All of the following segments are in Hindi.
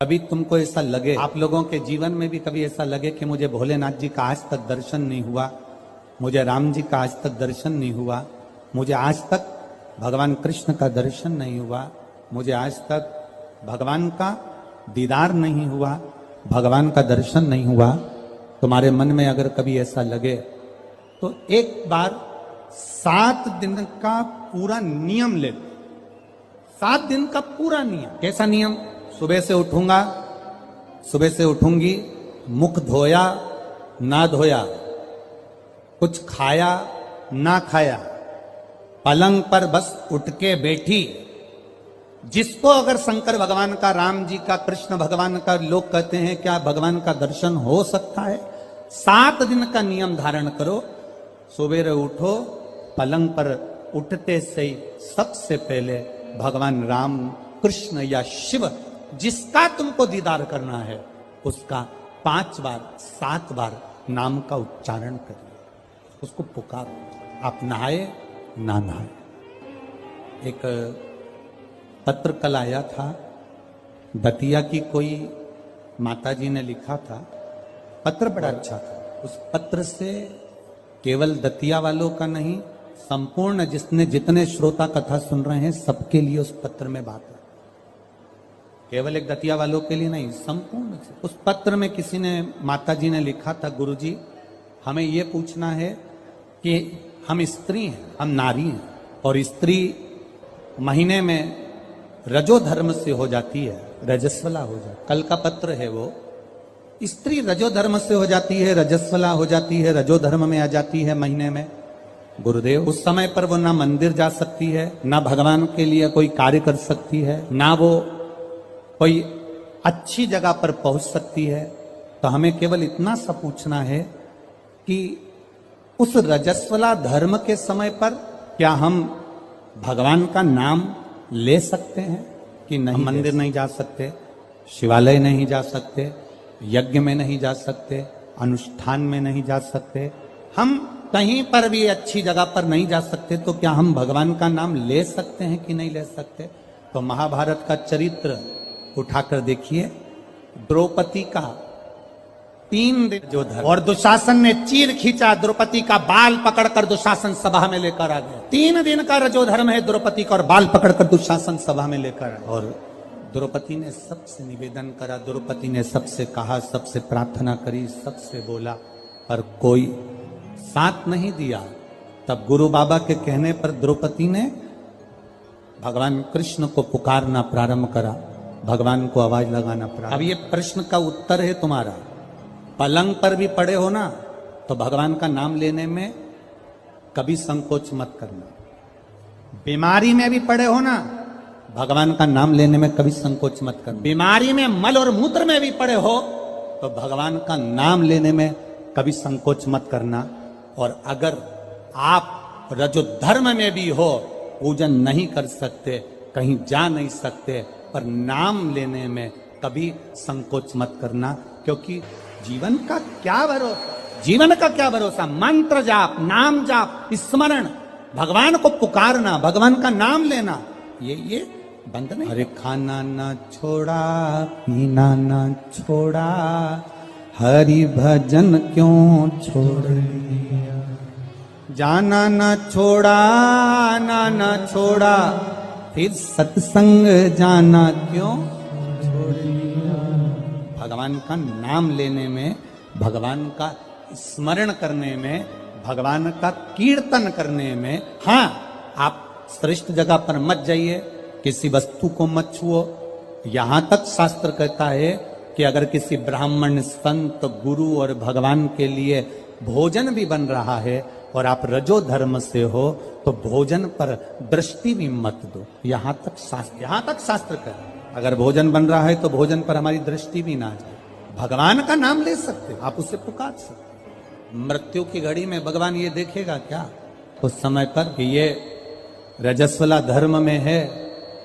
कभी तुमको ऐसा लगे, आप लोगों के जीवन में भी कभी ऐसा लगे कि मुझे भोलेनाथ जी का आज तक दर्शन नहीं हुआ, मुझे राम जी का आज तक दर्शन नहीं हुआ, मुझे आज तक भगवान कृष्ण का दर्शन नहीं हुआ, मुझे आज तक भगवान का दीदार नहीं हुआ, भगवान का दर्शन नहीं हुआ। तुम्हारे मन में अगर कभी ऐसा लगे तो एक बार 7 दिन का पूरा नियम ले। 7 दिन का पूरा नियम। कैसा नियम? सुबह से उठूंगा, सुबह से उठूंगी, मुख धोया ना धोया, कुछ खाया ना खाया, पलंग पर बस उठ के बैठी। जिसको अगर शंकर भगवान का, राम जी का, कृष्ण भगवान का, लोग कहते हैं क्या भगवान का दर्शन हो सकता है? 7 दिन का नियम धारण करो। सुबह उठो, पलंग पर उठते से सबसे पहले भगवान राम, कृष्ण या शिव जिसका तुमको दीदार करना है उसका 5 बार 7 बार नाम का उच्चारण करिए, उसको पुकारो। आप नहाए ना नहाए। एक पत्र कल आया था, दतिया की कोई माताजी ने लिखा था, पत्र बड़ा अच्छा था। उस पत्र से केवल दतिया वालों का नहीं, संपूर्ण जितने श्रोता कथा सुन रहे हैं सबके लिए उस पत्र में बात है। केवल एक दतिया वालों के लिए नहीं, संपूर्ण। उस पत्र में किसी ने, माताजी ने लिखा था, गुरुजी हमें ये पूछना है कि हम स्त्री हैं, हम नारी हैं, और स्त्री महीने में रजो धर्म से हो जाती है, रजस्वला हो जाती। कल का पत्र है वो, स्त्री रजो धर्म से हो जाती है, रजस्वला हो जाती है, रजो धर्म में आ जाती है महीने में। गुरुदेव उस समय पर वो ना मंदिर जा सकती है, ना भगवान के लिए कोई कार्य कर सकती है, ना वो कोई अच्छी जगह पर पहुंच सकती है। तो हमें केवल इतना सा पूछना है कि उस रजस्वला धर्म के समय पर क्या हम भगवान का नाम ले सकते हैं कि नहीं? मंदिर नहीं जा सकते, शिवालय नहीं जा सकते, यज्ञ में नहीं जा सकते, अनुष्ठान में नहीं जा सकते, हम कहीं पर भी अच्छी जगह पर नहीं जा सकते, तो क्या हम भगवान का नाम ले सकते हैं कि नहीं ले सकते? तो महाभारत का चरित्र उठाकर देखिए, द्रौपदी का 3 दिन जो धर्म, और दुशासन ने चीर खींचा, द्रौपदी का बाल पकड़कर दुशासन सभा में लेकर आ गया। 3 दिन का रजो धर्म है द्रौपदी का, और बाल पकड़कर दुशासन सभा में लेकर आया। और द्रौपदी ने सबसे निवेदन करा, द्रौपदी ने सबसे कहा, सबसे प्रार्थना करी, सबसे बोला, पर कोई साथ नहीं दिया। तब गुरु बाबा के कहने पर द्रौपदी ने भगवान कृष्ण को पुकारना प्रारंभ करा, भगवान को आवाज लगाना प्रारंभ। अब ये प्रश्न का उत्तर है तुम्हारा। पलंग पर भी पड़े हो ना, तो भगवान का नाम लेने में कभी संकोच मत करना। बीमारी में भी पड़े हो ना, भगवान का नाम लेने में कभी संकोच मत करना। बीमारी में, मल और मूत्र में भी पड़े हो तो भगवान का नाम लेने में कभी संकोच मत करना। और अगर आप रजो धर्म में भी हो, पूजन नहीं कर सकते, कहीं जा नहीं सकते, पर नाम लेने में कभी संकोच मत करना, क्योंकि जीवन का क्या भरोसा, जीवन का क्या भरोसा। मंत्र जाप, नाम जाप, स्मरण, भगवान को पुकारना, भगवान का नाम लेना, ये बंद नहीं। अरे खाना ना छोड़ा, पीना ना छोड़ा, हरि भजन क्यों छोड़ दिया, जाना ना छोड़ा, आना ना छोड़ा, फिर सत्संग जाना क्यों छोड़ दिया। भगवान का नाम लेने में, भगवान का स्मरण करने में, भगवान का कीर्तन करने में, हाँ आप श्रेष्ठ जगह पर मत जाइए, किसी वस्तु को मत छुओ। यहां तक शास्त्र कहता है कि अगर किसी ब्राह्मण, संत, गुरु और भगवान के लिए भोजन भी बन रहा है और आप रजो धर्म से हो, तो भोजन पर दृष्टि भी मत दो। यहां तक शास्त्र कह, अगर भोजन बन रहा है तो भोजन पर हमारी दृष्टि भी ना जाए। भगवान का नाम ले सकते, आप उसे पुकार सकते। मृत्यु की घड़ी में भगवान ये देखेगा क्या उस समय पर कि ये रजस्वला धर्म में है,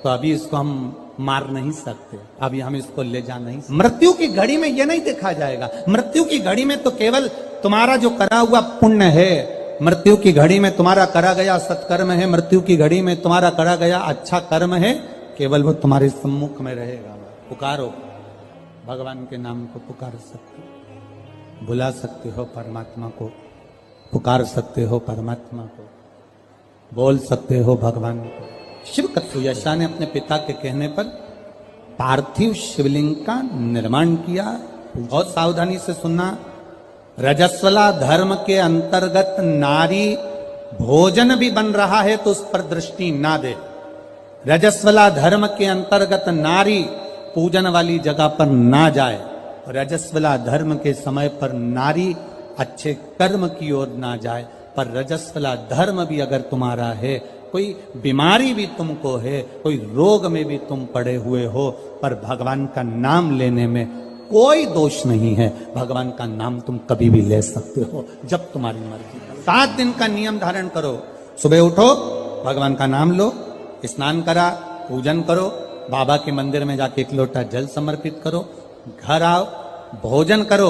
तो अभी इसको हम मार नहीं सकते, अभी हम इसको ले जा नहीं सकते। मृत्यु की घड़ी में ये नहीं देखा जाएगा। मृत्यु की घड़ी में तो केवल तुम्हारा जो करा हुआ पुण्य है, मृत्यु की घड़ी में तुम्हारा करा गया सत्कर्म है, मृत्यु की घड़ी में तुम्हारा करा गया अच्छा कर्म है, केवल वो तुम्हारे सम्मुख में रहेगा। पुकारो, भगवान के नाम को पुकार सकते हो, बुला सकते हो परमात्मा को, पुकार सकते हो परमात्मा को, बोल सकते हो भगवान को। शिव कथुयशा ने अपने पिता के कहने पर पार्थिव शिवलिंग का निर्माण किया। बहुत सावधानी से सुनना, रजस्वला धर्म के अंतर्गत नारी भोजन भी बन रहा है तो उस पर दृष्टि ना दे। रजस्वला धर्म के अंतर्गत नारी पूजन वाली जगह पर ना जाए। रजस्वला धर्म के समय पर नारी अच्छे कर्म की ओर ना जाए। पर रजस्वला धर्म भी अगर तुम्हारा है, कोई बीमारी भी तुमको है, कोई रोग में भी तुम पड़े हुए हो, पर भगवान का नाम लेने में कोई दोष नहीं है। भगवान का नाम तुम कभी भी ले सकते हो जब तुम्हारी मर्जी। 7 दिन का नियम धारण करो। सुबह उठो, भगवान का नाम लो, स्नान करा, पूजन करो, बाबा के मंदिर में जाके 1 लोटा जल समर्पित करो, घर आओ, भोजन करो।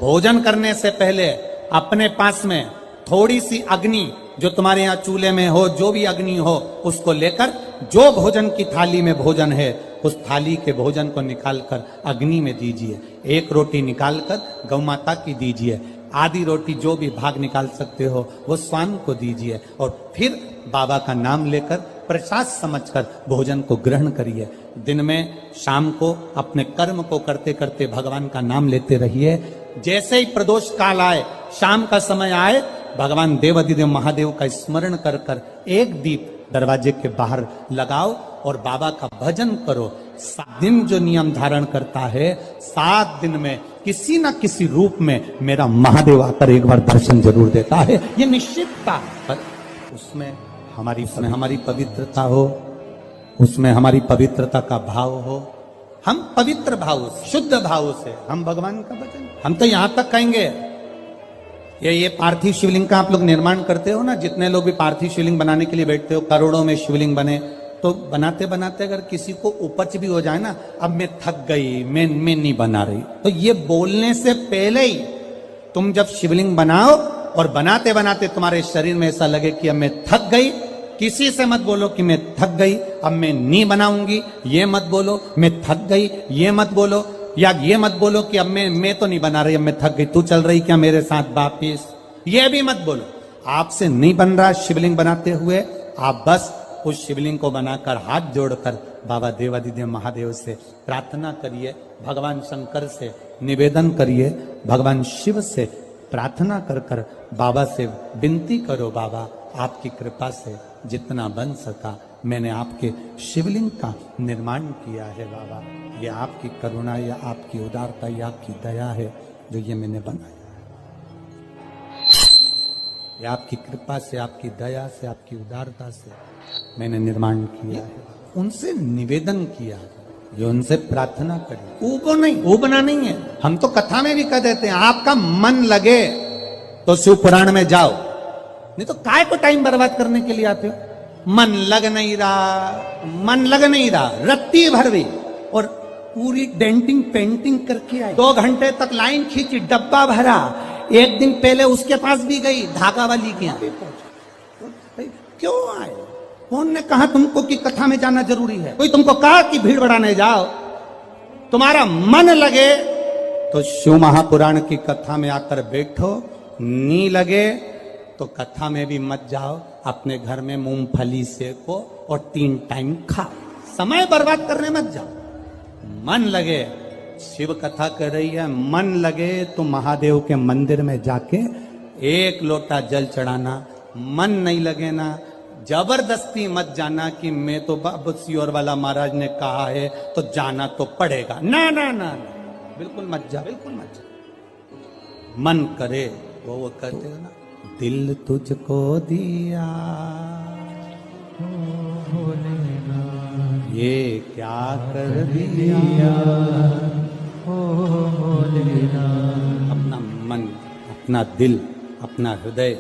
भोजन करने से पहले अपने पास में थोड़ी सी अग्नि, जो तुम्हारे यहाँ चूल्हे में हो, जो भी अग्नि हो, उसको लेकर जो भोजन की थाली में भोजन है, उस थाली के भोजन को निकालकर अग्नि में दीजिए। 1 रोटी निकालकर गौ माता की दीजिए, आधी रोटी जो भी भाग निकाल सकते हो वो स्वान को दीजिए, और फिर बाबा का नाम लेकर प्रसाद समझकर भोजन को ग्रहण करिए। दिन में शाम को अपने कर्म को करते करते भगवान का नाम लेते रहिए। जैसे ही प्रदोष काल आए, शाम का समय आए, भगवान देवाधिदेव महादेव का स्मरण कर कर 1 दीप दरवाजे के बाहर लगाओ और बाबा का भजन करो। 7 दिन जो नियम धारण करता है, 7 दिन में किसी न किसी रूप में मेरा महादेव आकर एक बार दर्शन जरूर देता है, ये निश्चितता। पर उसमें हमारी पवित्रता हो, उसमें हमारी पवित्रता का भाव हो। हम पवित्र भाव से, शुद्ध भाव से हम भगवान का भजन, हम तो यहां तक कहेंगे, ये पार्थिव शिवलिंग का आप लोग निर्माण करते हो ना, जितने लोग भी पार्थिव शिवलिंग बनाने के लिए बैठते हो, करोड़ों में शिवलिंग बने, तो बनाते बनाते अगर किसी को उपच भी हो जाए ना, अब मैं थक गई, मैं नहीं बना रही, तो ये बोलने से पहले ही तुम जब शिवलिंग बनाओ और बनाते बनाते तुम्हारे शरीर में ऐसा लगे कि अब मैं थक गई, किसी से मत बोलो कि मैं थक गई, अब मैं नहीं बनाऊंगी, ये मत बोलो, मैं थक गई, ये मत बोलो, या ये मत बोलो कि अब मैं तो नहीं बना रही, अब मैं थक गई, तू चल रही क्या मेरे साथ वापिस, ये भी मत बोलो। आपसे नहीं बन रहा शिवलिंग बनाते हुए, आप बस उस शिवलिंग को बनाकर हाथ जोड़कर बाबा देवाधिदेव महादेव से प्रार्थना करिए, भगवान शंकर से निवेदन करिए, भगवान शिव से प्रार्थना कर कर बाबा से विनती करो, बाबा आपकी कृपा से जितना बन सका मैंने आपके शिवलिंग का निर्माण किया है। बाबा ये आपकी करुणा या आपकी उदारता या आपकी दया है जो ये मैंने बनाया, ये आपकी कृपा से, आपकी दया से, आपकी उदारता से मैंने निर्माण किया है। उनसे निवेदन किया, ये उनसे प्रार्थना करी, ऊबना नहीं है। हम तो कथा में भी कह देते हैं, आपका मन लगे तो शिव पुराण में जाओ, नहीं तो काय को टाइम बर्बाद करने के लिए आते हो। मन लग नहीं रहा, रत्ती भर भी, और पूरी डेंटिंग पेंटिंग करके आई, 2 घंटे तक लाइन खींची, डब्बा भरा, 1 दिन पहले उसके पास भी गई, धागा वाली के यहाँ पहुंची। क्यों आए? कौन ने कहा तुमको कि कथा में जाना जरूरी है? कोई तुमको कहा कि भीड़ बढ़ाने जाओ? तुम्हारा मन लगे तो शिव महापुराण की कथा में आकर बैठो, नहीं लगे तो कथा में भी मत जाओ, अपने घर में मूंगफली सेको और 3 टाइम खाओ, समय बर्बाद करने मत जाओ। मन लगे, शिव कथा कर रही है, मन लगे तो महादेव के मंदिर में जाके 1 लोटा जल चढ़ाना। मन नहीं लगे ना, जबरदस्ती मत जाना कि मैं तो बाबा सियोर वाला महाराज ने कहा है तो जाना तो पड़ेगा, ना ना ना, बिल्कुल मत जा, बिल्कुल मत जा। मन करे वो कहते हो ना, दिल तुझको दिया ये क्या कर दिया, अपना मन, अपना दिल, अपना हृदय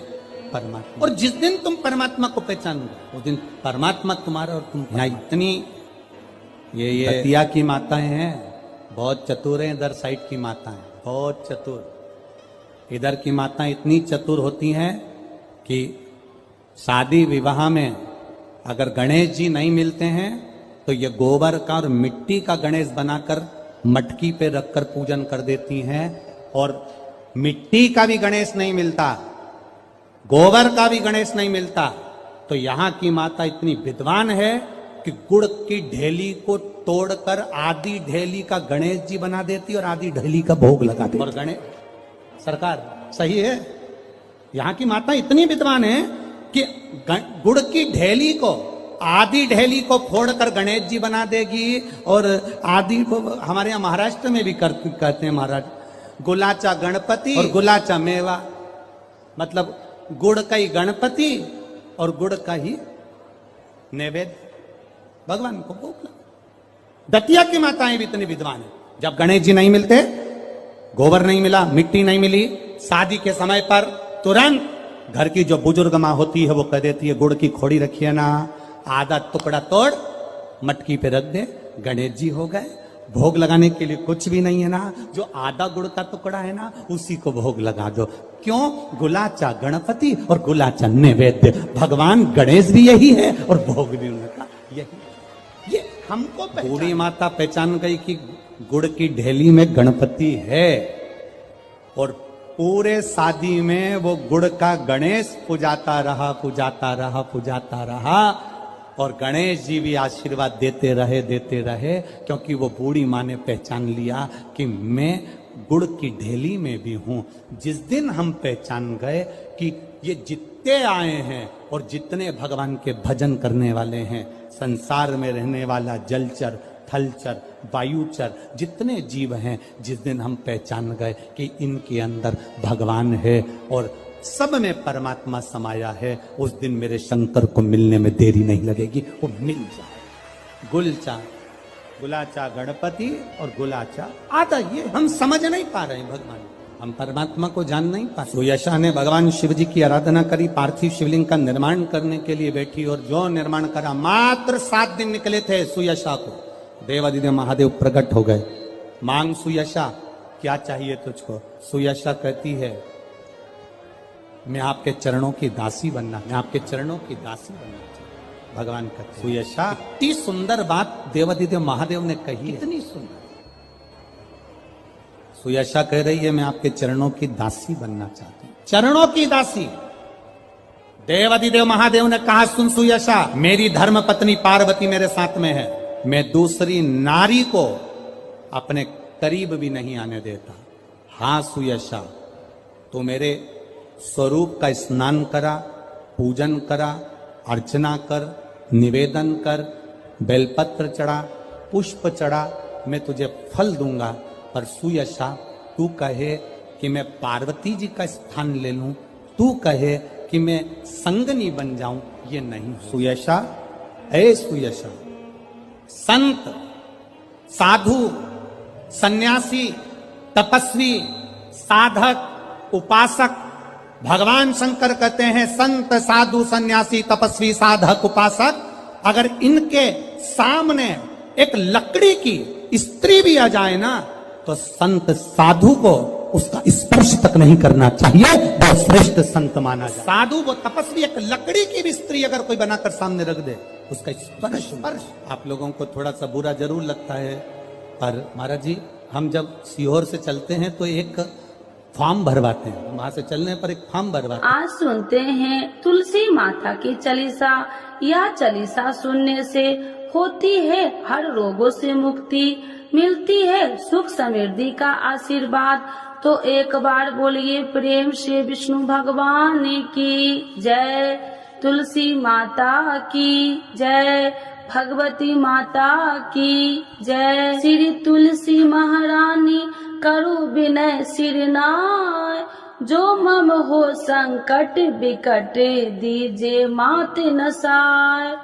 परमात्मा। और जिस दिन तुम परमात्मा को पहचानोगे उस दिन परमात्मा तुम्हारा और तुम। यहाँ इतनी ये हतिया की माताएं हैं, बहुत चतुर हैं, इधर साइड की माताएं बहुत चतुर। इधर की माताएं इतनी चतुर होती हैं कि शादी विवाह में अगर गणेश जी नहीं मिलते हैं तो ये गोबर का और मिट्टी का गणेश बनाकर मटकी पे रखकर पूजन कर देती हैं। और मिट्टी का भी गणेश नहीं मिलता, गोबर का भी गणेश नहीं मिलता, तो यहां की माता इतनी विद्वान है कि गुड़ की ढेली को तोड़कर आधी ढेली का गणेश जी बना देती और आधी ढेली का भोग लगा देती। और गणेश सरकार सही है, यहां की माता इतनी विद्वान है कि गुड़ की ढेली को, आधी ढेली को फोड़कर गणेश जी बना देगी। और आधी को हमारे यहाँ महाराष्ट्र में भी कहते हैं महाराज, गुलाचा गणपति और गुलाचा मेवा, मतलब गुड़ का ही गणपति और गुड़ का ही नैवेद्य भगवान को भोग लगा। दतिया की माताएं भी इतनी विद्वान है, जब गणेश जी नहीं मिलते, गोबर नहीं मिला, मिट्टी नहीं मिली, शादी के समय पर तुरंत घर की जो बुजुर्ग माँ होती है वो कह देती है गुड़ की खोड़ी रखिए ना, आधा टुकड़ा तोड़ मटकी पे रख दे, गणेश जी हो गए। भोग लगाने के लिए कुछ भी नहीं है ना, जो आधा गुड़ का टुकड़ा है ना उसी को भोग लगा दो। क्यों? गुलाचा गणपति और गुलाचा नैवेद्य, भगवान गणेश भी यही है और भोग भी उनका यही। ये हमको बूढ़ी माता पहचान गई कि गुड़ की ढेली में गणपति है, और पूरे शादी में वो गुड़ का गणेश पुजाता रहा, पुजाता रहा, पुजाता रहा, और गणेश जी भी आशीर्वाद देते रहे, क्योंकि वो बूढ़ी माँ ने पहचान लिया कि मैं गुड़ की ढेली में भी हूं। जिस दिन हम पहचान गए कि ये जितने आए हैं और जितने भगवान के भजन करने वाले हैं, संसार में रहने वाला जलचर, थलचर, वायुचर, जितने जीव हैं, जिस दिन हम पहचान गए कि इनके अंदर भगवान है और सब में परमात्मा समाया है, उस दिन मेरे शंकर को मिलने में देरी नहीं लगेगी, वो मिल जाए। गुलाचा गणपति और गुलाचा आधा, ये हम समझ नहीं पा रहे हैं भगवान, हम परमात्मा को जान नहीं पा रहे। सुयशा ने भगवान शिव जी की आराधना करी, पार्थिव शिवलिंग का निर्माण करने के लिए बैठी, और जो निर्माण करा, मात्र 7 दिन निकले थे सुयशा को, देवादिदेव महादेव प्रकट हो गए। मांग सुयशा, क्या चाहिए तुझको? सुयशा कहती है मैं आपके चरणों की दासी बनना, मैं आपके चरणों की दासी बनना चाहिए। भगवान कहते, सुयशा, इतनी सुंदर बात देवादिदेव महादेव ने कही, इतनी सुंदर। सुयशा कह रही है मैं आपके चरणों की दासी बनना चाहती हूं, चरणों की दासी। देवादिदेव महादेव ने कहा, सुन सुयशा, मेरी धर्म पत्नी पार्वती मेरे साथ में है, मैं दूसरी नारी को अपने करीब भी नहीं आने देता। हाँ सुयशा, तो मेरे स्वरूप का स्नान करा, पूजन करा, अर्चना कर, निवेदन कर, बेलपत्र चढ़ा, पुष्प चढ़ा, मैं तुझे फल दूंगा। पर सुयशा, तू कहे कि मैं पार्वती जी का स्थान ले लूं, तू कहे कि मैं संगनी बन जाऊं, ये नहीं। सुयशा, ऐ सुयशा, संत, साधु, सन्यासी, तपस्वी, साधक, उपासक, भगवान शंकर कहते हैं संत, साधु, सन्यासी, तपस्वी, साधक, उपासक, अगर इनके सामने एक लकड़ी की स्त्री भी आ जाए ना, तो संत साधु को उसका स्पर्श तक नहीं करना चाहिए, वो श्रेष्ठ संत माना जाए। साधु वो तपस्वी, एक लकड़ी की भी स्त्री अगर कोई बनाकर सामने रख दे, उसका स्पर्श आप लोगों को थोड़ा सा बुरा जरूर लगता है, पर महाराज जी, हम जब सीहोर से चलते हैं तो एक फॉर्म भरवाते हैं, वहां से चलने पर एक फॉर्म भरवाते हैं। आज सुनते हैं तुलसी माता की चालीसा। यह चालीसा सुनने से होती है हर रोगों से मुक्ति, मिलती है सुख समृद्धि का आशीर्वाद। तो एक बार बोलिए प्रेम से विष्णु भगवान की जय, तुलसी माता की जय, भगवती माता की जय। श्री तुलसी महारानी करु विनय सिरनाय, जो मम हो संकट विकट दीजे मात नसाय।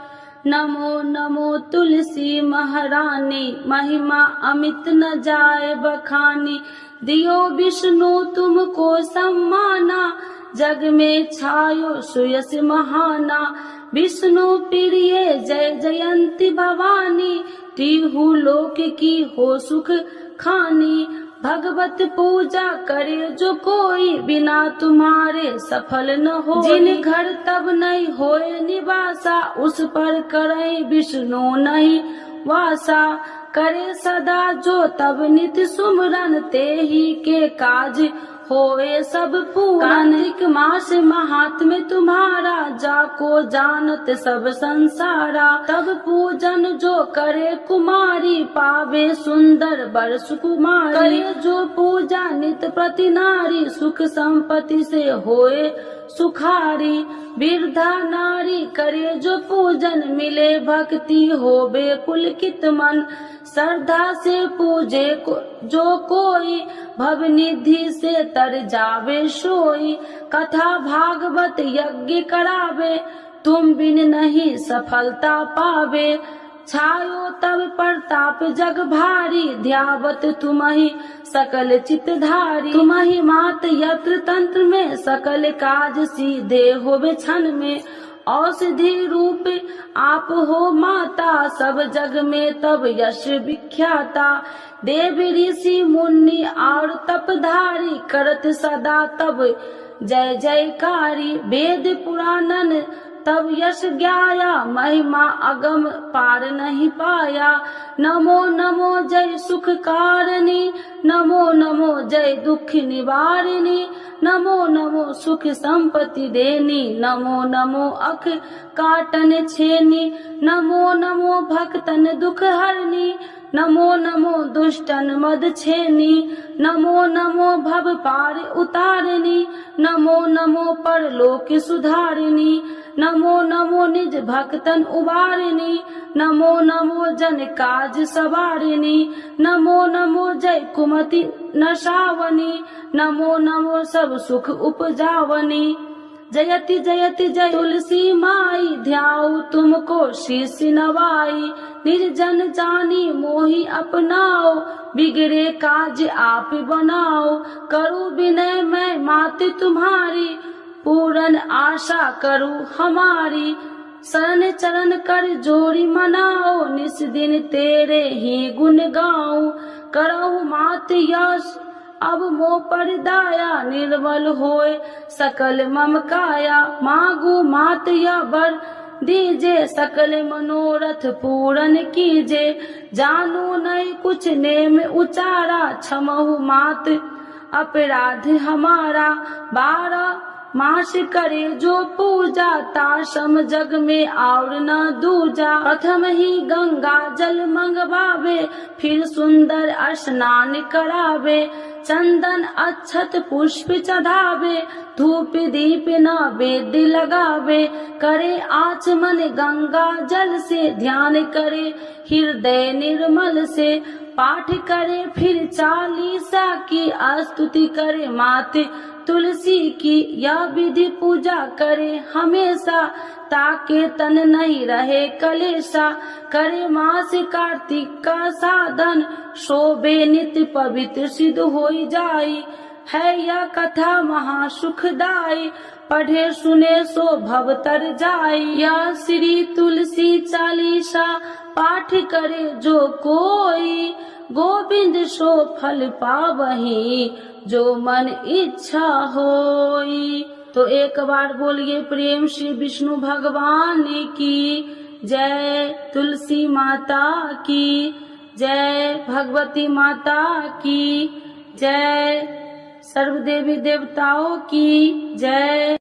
नमो नमो तुलसी महारानी, महिमा अमित न जाए बखानी। दियो विष्णु तुमको सम्माना, जग में छायो सुयस महाना। विष्णु प्रिय जय जयंती भवानी, तिहु लोक की हो सुख खानी। भगवत पूजा करे जो कोई, बिना तुम्हारे सफल न हो। जिन घर तब नहीं होए निवासा, उस पर करे विष्णु नहीं वासा। करे सदा जो तब नित सुमरन, ते ही के काज होए सब पूरन। कार्तिक मास महात्म्य तुम्हारा, जाको जानत सब संसारा। तब पूजन जो करे कुमारी, पावे सुंदर वर सुकुमारी। करे जो पूजा नित प्रति नारी, सुख संपत्ति से होए सुखारी। वृद्धा नारी करे जो पूजन, मिले भक्ति होबे पुलकित मन। श्रद्धा से पूजे जो कोई, भव निधि से तर जावे सोई। कथा भागवत यज्ञ करावे, तुम बिन नहीं सफलता पावे। छायो तब प्रताप जग भारी, ध्यावत तुमहि सकल चितधारी। तुमहि मात यत्र तंत्र में, सकल काज सीधे होवे क्षण में। औषधि रूप आप हो माता, सब जग में तब यश विख्याता। देव ऋषि मुनि और तपधारी, करत सदा तब जय जयकारी। वेद पुराणन तब यश ज्ञाया, महिमा अगम पार नहीं पाया। नमो नमो जय सुख कारिणी, नमो नमो जय दुख निवारिणी। नमो नमो सुख संपत्ति देनी, नमो नमो अख काटन छेनी। नमो नमो भक्तन दुख हरनी, नमो नमो दुष्टन मद छेनी। नमो नमो भव पार उतारिणी, नमो नमो परलोक सुधारिणी। नमो नमो निज भक्तन उबारिणी, नमो नमो जन काज सवारिणी। नमो नमो जय कुमति नशावनी, नमो नमो सब सुख उपजावनी। जयति जयति जय तुलसी माई, ध्याऊ तुमको शीश नवाई। निर्जन जानी मोहि अपनाओ, बिगड़े काज आप बनाओ। करूँ विनय मैं माते तुम्हारी, पूरन आशा करूँ हमारी। शरण चरण कर जोड़ी मनाओ, निस दिन तेरे ही गुण गाऊं। करहु मात यश अब मोह पर दाया, निर्मल होए सकल मम काया। मांगू मात या वर दीजे, सकल मनोरथ पूरन कीजे। जानू नहीं कुछ नेम उचारा, क्षमहु मात अपराध हमारा। 12 मास करे जो पूजा, ताशम जग में और न दूजा। प्रथम ही गंगा जल मंगवावे, फिर सुंदर स्नान करावे। चंदन अक्षत पुष्प चढ़ावे, धूप दीप नैवेद्य लगावे। करे आचमन गंगा जल से, ध्यान करे हृदय निर्मल से। पाठ करे फिर 40 की, स्तुति करे माते तुलसी की। यह विधि पूजा करे हमेशा, ताके तन नहीं रहे कलेशा। करे मास कार्तिक का साधन, शोभे नित्य पवित्र सिद्ध होई जाई। है यह कथा महासुखदाई, पढ़े सुने सो भव तर जाई। यह श्री तुलसी चालीसा, पाठ करे जो कोई। गोविंद सो फल पावही, जो मन इच्छा होई। तो एक बार बोलिए प्रेम श्री विष्णु भगवान की जय। तुलसी माता की जय, भगवती माता की जय, सर्व देवी देवताओं की जय।